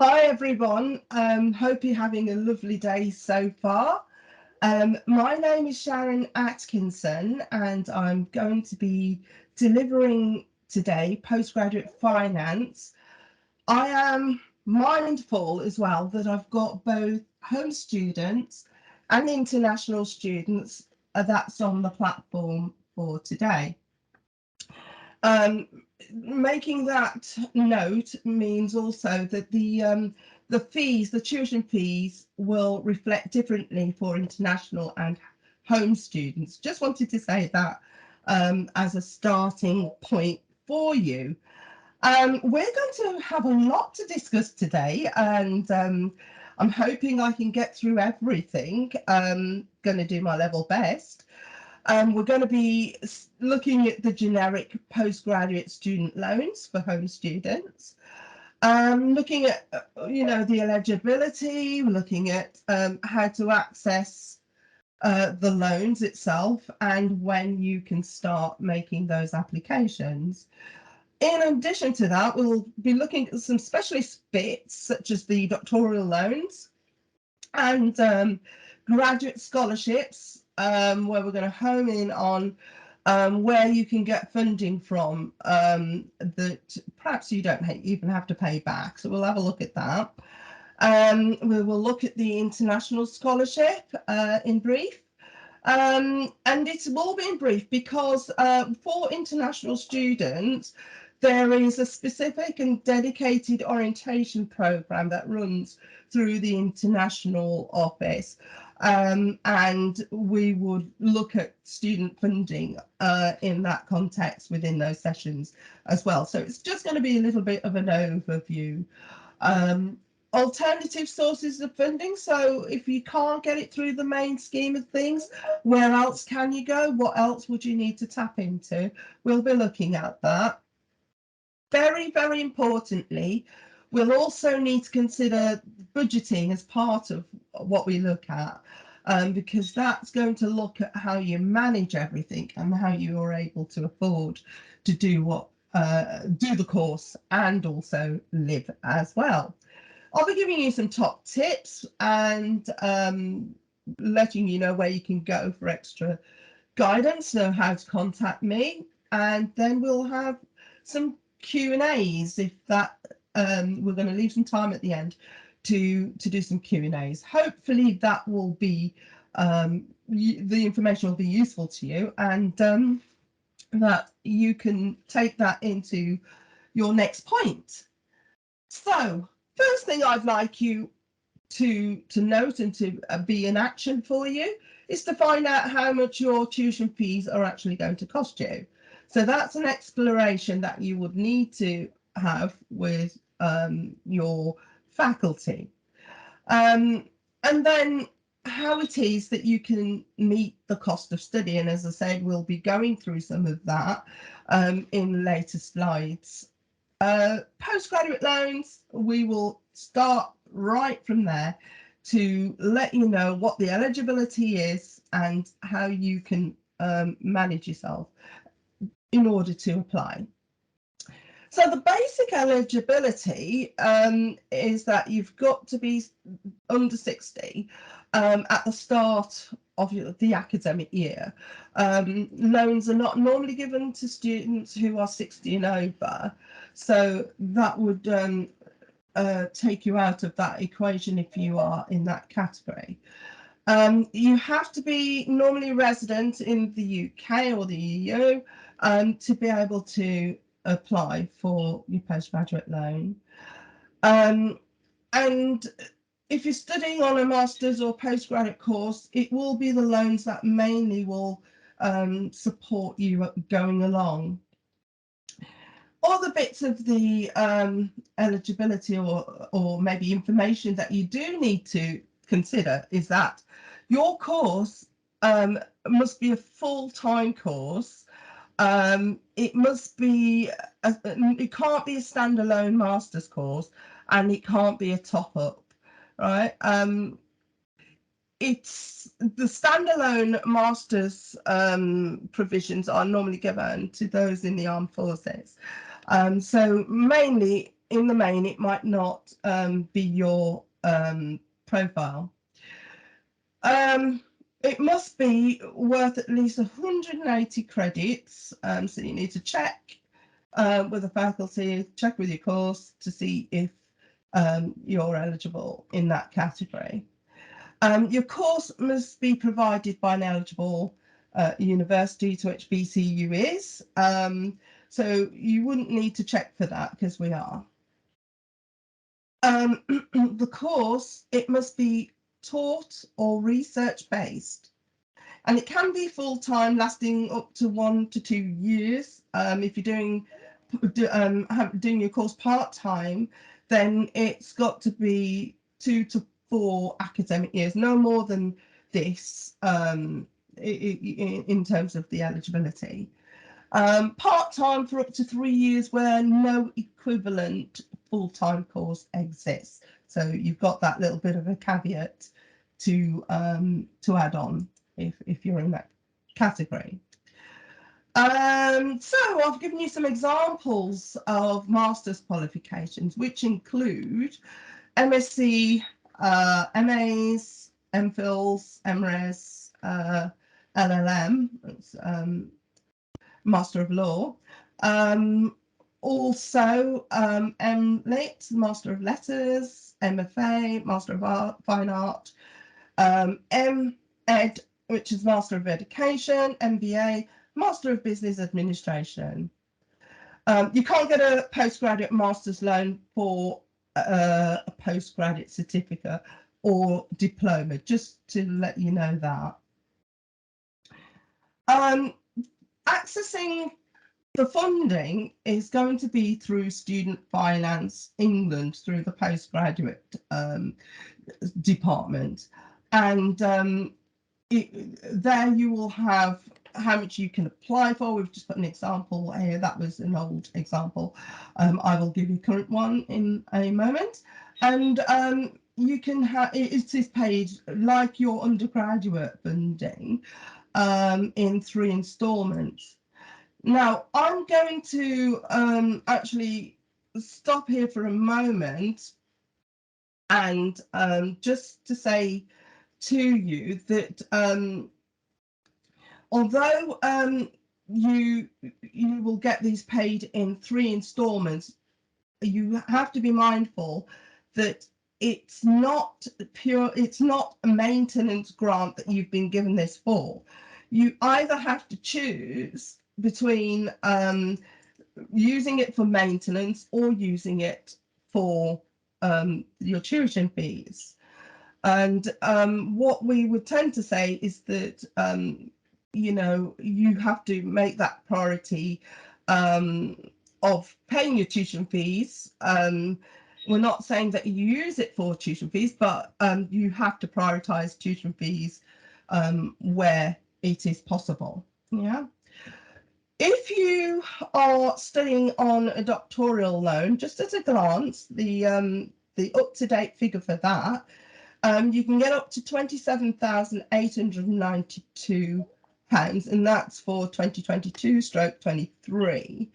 Hi everyone, hope you're having a lovely day so far. My name is Sharon Atkinson and I'm going to be delivering today postgraduate finance. I am mindful as well that I've got both home students and international students that's on the platform for today. Making that note means also that the fees, the tuition fees, will reflect differently for international and home students. Just wanted to say that as a starting point for you. We're going to have a lot to discuss today, and I'm hoping I can get through everything. Going to do my level best. We're going to be looking at the generic postgraduate student loans for home students, looking at, the eligibility, looking at how to access the loans itself and when you can start making those applications. In addition to that, we'll be looking at some specialist bits such as the doctoral loans and graduate scholarships, where we're going to home in on where you can get funding from that perhaps you don't even have to pay back. So we'll have a look at that. We will look at the international scholarship in brief. And it will be in brief because for international students, there is a specific and dedicated orientation program that runs through the international office. And we would look at student funding in that context within those sessions as well. So it's just going to be a little bit of an overview. Alternative sources of funding. So if you can't get it through the main scheme of things, where else can you go? What else would you need to tap into? We'll be looking at that. Very, very importantly, we'll also need to consider budgeting as part of what we look at, because that's going to look at how you manage everything and how you are able to afford to do the course and also live as well. I'll be giving you some top tips and letting you know where you can go for extra guidance, know how to contact me, and then we'll have some Q&As if that we're going to leave some time at the end to do some Q&As. Hopefully that will be the information will be useful to you, and that you can take that into your next point. So first thing I'd like you to note and to be in action for you is to find out how much your tuition fees are actually going to cost you. So that's an exploration that you would need to have with your faculty. And then how it is that you can meet the cost of study. And as I said, we'll be going through some of that in later slides. Postgraduate loans, we will start right from there to let you know what the eligibility is and how you can manage yourself in order to apply. So the basic eligibility is that you've got to be under 60 at the start of the academic year. Loans are not normally given to students who are 60 and over, so that would take you out of that equation if you are in that category. You have to be normally resident in the UK or the EU to be able to apply for your postgraduate loan. And if you're studying on a master's or postgraduate course, it will be the loans that mainly will support you going along. Other bits of the eligibility or maybe information that you do need to consider is that your course must be a full-time course. It must be, it can't be a standalone master's course, and it can't be a top-up, right? It's the standalone master's provisions are normally given to those in the armed forces. So mainly in the main, it might not be your profile. It must be worth at least 180 credits, so you need to check with the faculty, check with your course to see if you're eligible in that category. Your course must be provided by an eligible university, to which BCU is, so you wouldn't need to check for that because we are. The course, it must be taught or research based, and it can be full-time, lasting up to 1 to 2 years. If you're doing your course part-time, then it's got to be 2 to 4 academic years, no more than this, in terms of the eligibility. Part-time for up to 3 years where no equivalent full-time course exists. So you've got that little bit of a caveat to add on if you're in that category. So I've given you some examples of master's qualifications, which include MSc, MAs, MPhils, MRes, LLM, Master of Law. Also, MLit, Master of Letters, MFA, Master of Fine Art, MEd, which is Master of Education, MBA, Master of Business Administration. You can't get a postgraduate master's loan for a postgraduate certificate or diploma, just to let you know that. Accessing the funding is going to be through Student Finance England, through the postgraduate department, and there you will have how much you can apply for. We've just put an example here. That was an old example. I will give you a current one in a moment, and you can have it is paid like your undergraduate funding in 3 installments. Now, I'm going to actually stop here for a moment and just to say to you that although you will get these paid in 3 installments, you have to be mindful that it's not a maintenance grant that you've been given this for. You either have to choose between using it for maintenance or using it for your tuition fees. And what we would tend to say is that you know, you have to make that priority of paying your tuition fees. We're not saying that you use it for tuition fees, but you have to prioritize tuition fees where it is possible. Yeah. If you are studying on a doctoral loan, just at a glance, the up-to-date figure for that, you can get up to £27,892, and that's for 2022/23.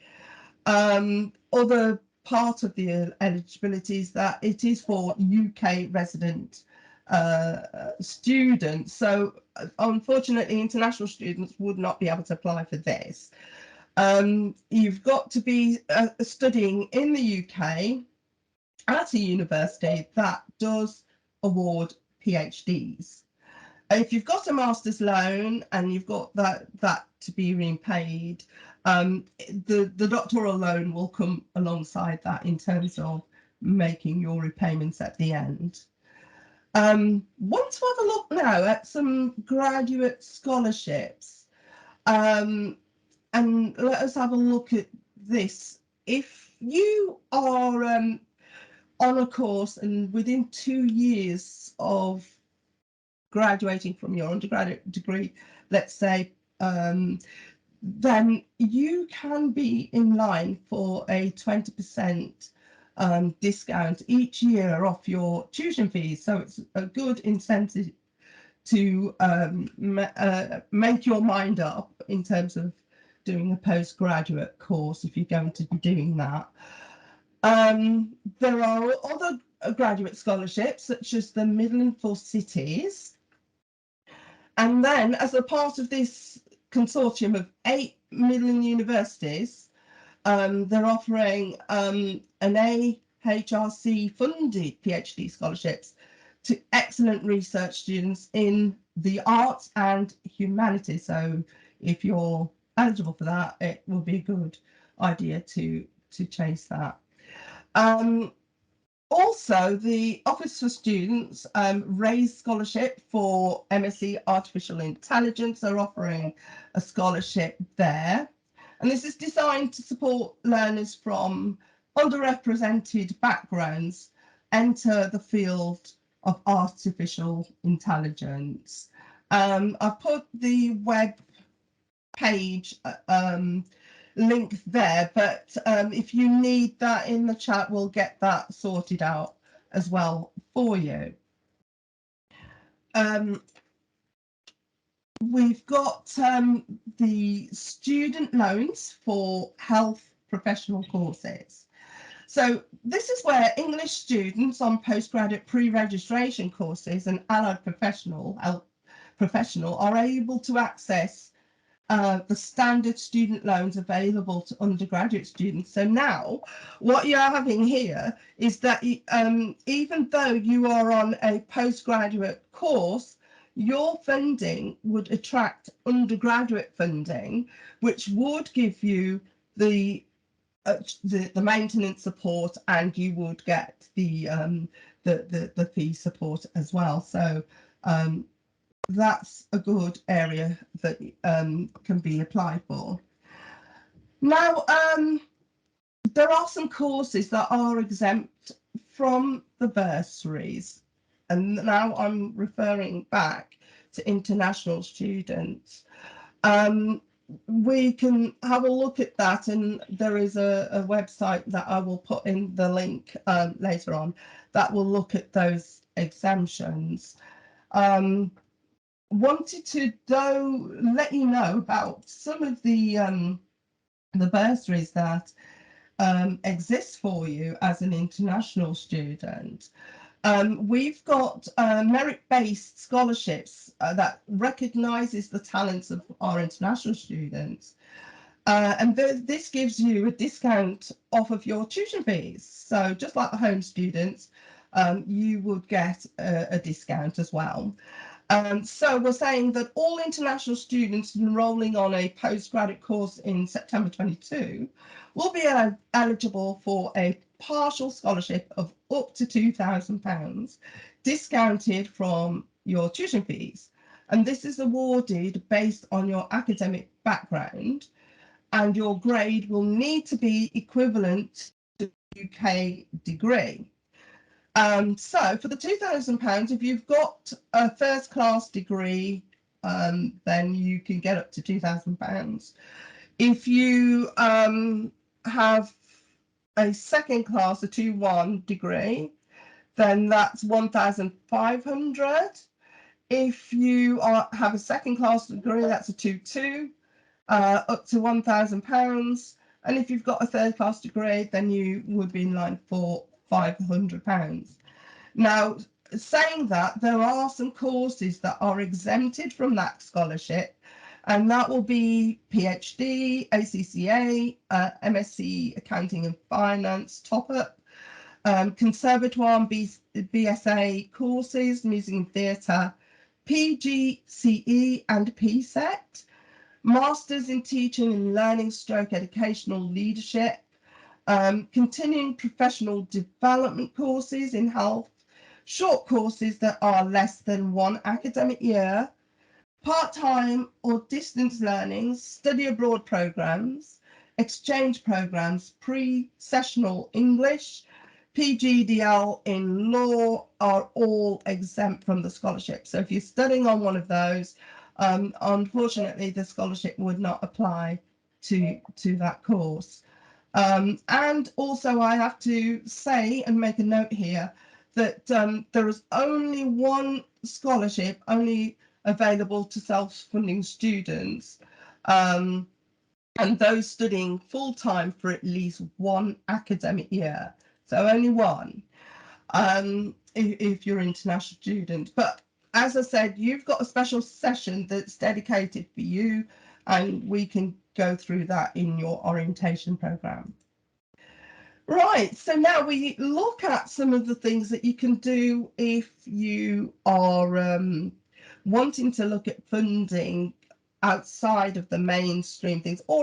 Other part of the eligibility is that it is for UK resident students. So unfortunately, international students would not be able to apply for this. You've got to be studying in the UK at a university that does award PhDs. If you've got a master's loan and you've got that to be repaid, the doctoral loan will come alongside that in terms of making your repayments at the end. Want to have a look now at some graduate scholarships, and let us have a look at this. If you are on a course and within 2 years of graduating from your undergraduate degree, let's say, then you can be in line for a 20% discount each year off your tuition fees. So it's a good incentive to make your mind up in terms of doing a postgraduate course if you're going to be doing that. There are other graduate scholarships, such as the Midland for Cities. And then, as a part of this consortium of 8 Midland universities, they're offering an AHRC funded PhD scholarships to excellent research students in the arts and humanities. So if you're eligible for that, it will be a good idea to chase that. Also, the Office for Students raised scholarship for MSc Artificial Intelligence. They're offering a scholarship there. And this is designed to support learners from underrepresented backgrounds enter the field of artificial intelligence. I've put the web page link there, but if you need that in the chat, we'll get that sorted out as well for you. We've got the student loans for health professional courses. So this is where English students on postgraduate pre-registration courses and allied health professional are able to access the standard student loans available to undergraduate students. So now what you're having here is that even though you are on a postgraduate course, your funding would attract undergraduate funding, which would give you the maintenance support, and you would get the fee support as well. So that's a good area that can be applied for. Now, there are some courses that are exempt from the bursaries, and now I'm referring back to international students. We can have a look at that, and there is a website that I will put in the link later on that will look at those exemptions. Wanted to let you know about some of the bursaries that exist for you as an international student. We've got merit-based scholarships that recognises the talents of our international students. And this gives you a discount off of your tuition fees. So just like the home students, you would get a discount as well. So we're saying that all international students enrolling on a postgraduate course in September 22 will be eligible for a partial scholarship of up to £2,000, discounted from your tuition fees. And this is awarded based on your academic background, and your grade will need to be equivalent to the UK degree. So for the £2,000, if you've got a first class degree, then you can get up to £2,000. If you have a second class, a 2-1 degree, then that's 1,500. If you have a second class degree, that's a 2-2, up to £1,000. And if you've got a third class degree, then you would be in line for £500. Now, saying that, there are some courses that are exempted from that scholarship, and that will be PhD, ACCA, MSc Accounting and Finance top-up, Conservatoire and BSA courses, Music and Theatre, PGCE and PSET, Masters in Teaching and Learning / Educational Leadership, continuing professional development courses in health, short courses that are less than 1 academic year, part-time or distance learning, study abroad programs, exchange programs, pre-sessional English, PGDL in law are all exempt from the scholarship. So if you're studying on one of those, unfortunately, the scholarship would not apply to that course. And also, I have to say and make a note here that there is only one scholarship only available to self-funding students, and those studying full-time for at least 1 academic year. So only one, if you're an international student. But as I said, you've got a special session that's dedicated for you, and we can go through that in your orientation program. Right, so now we look at some of the things that you can do if you are wanting to look at funding outside of the mainstream things, or